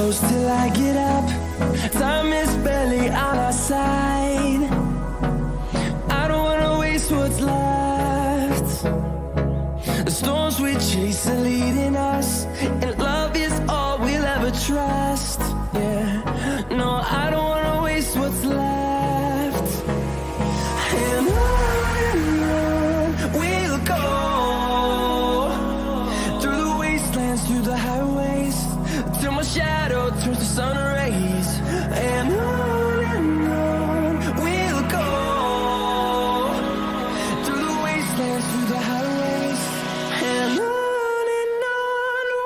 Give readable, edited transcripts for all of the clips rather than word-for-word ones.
close till I get up. Time is barely on our side. I don't wanna waste what's left. The storms we chase are leading us, and love is all we'll ever trust. Yeah, no, I don't wanna waste what's left. And on we'll go, through the wastelands, through the highways, till my shadow turns to sun rays. And on we'll go, through the wastelands, through the highways, and on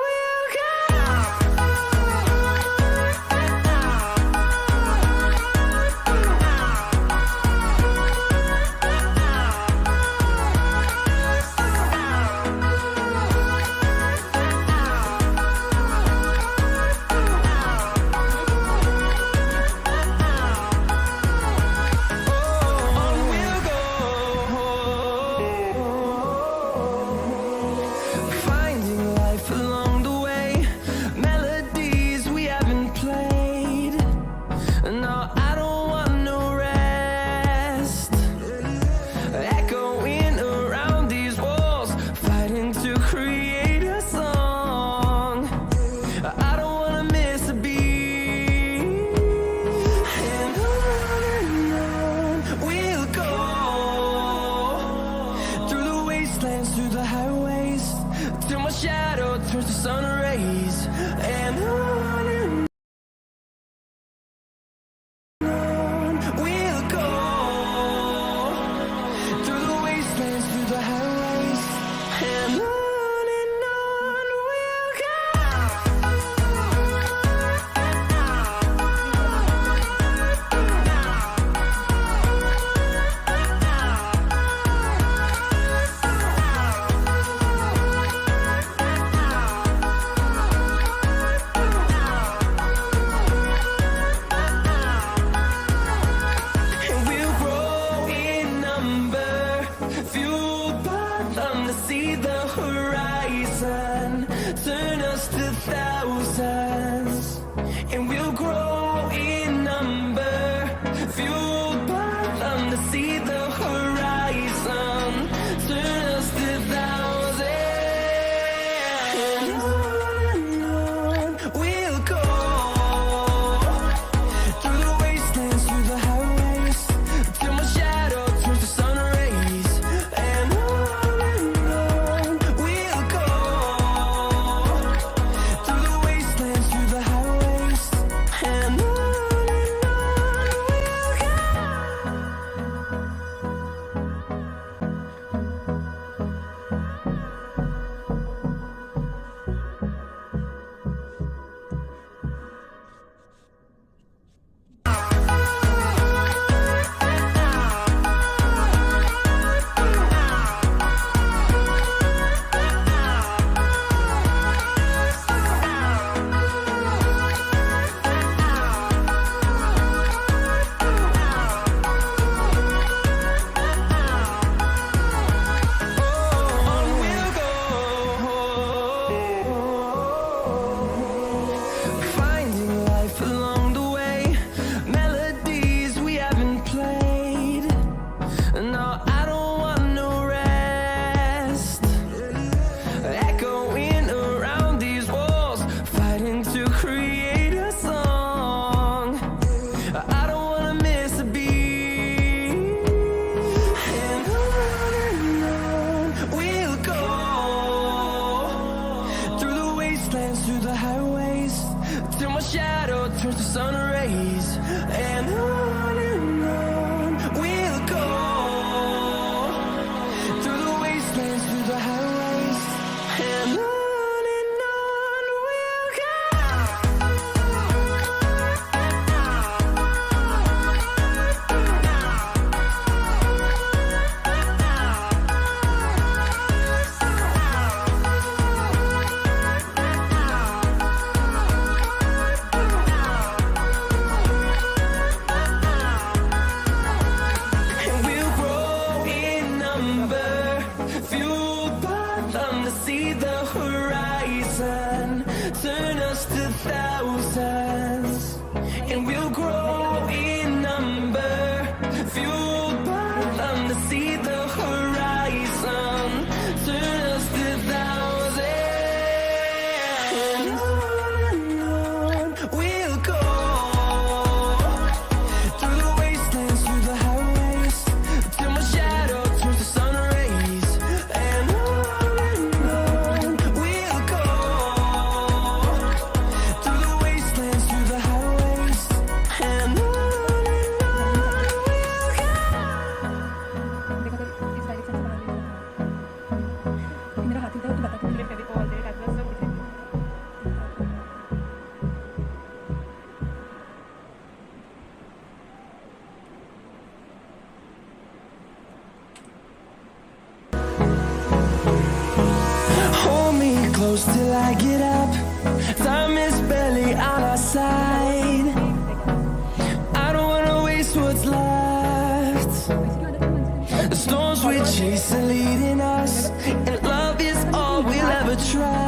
we'll go. Through the highways, till my shadow turns to sun rays. And on we'll go, through the wastelands, through the highways, and on we'll go. See the horizon, turn us to thousands, and we'll grow in number, fueled by them to see the horizon, turn us to thousands, and on we'll go, through the wastelands, through the highways, till my shadow turns to sun rays, and on through the highways, till my shadow turns to sun rays, and on we'll go, through the wastelands, through the highways, and on we'll go. close till I get up. Time is barely on our side. I don't wanna waste what's left. The storms we chase are leading us, and love is all we'll ever try.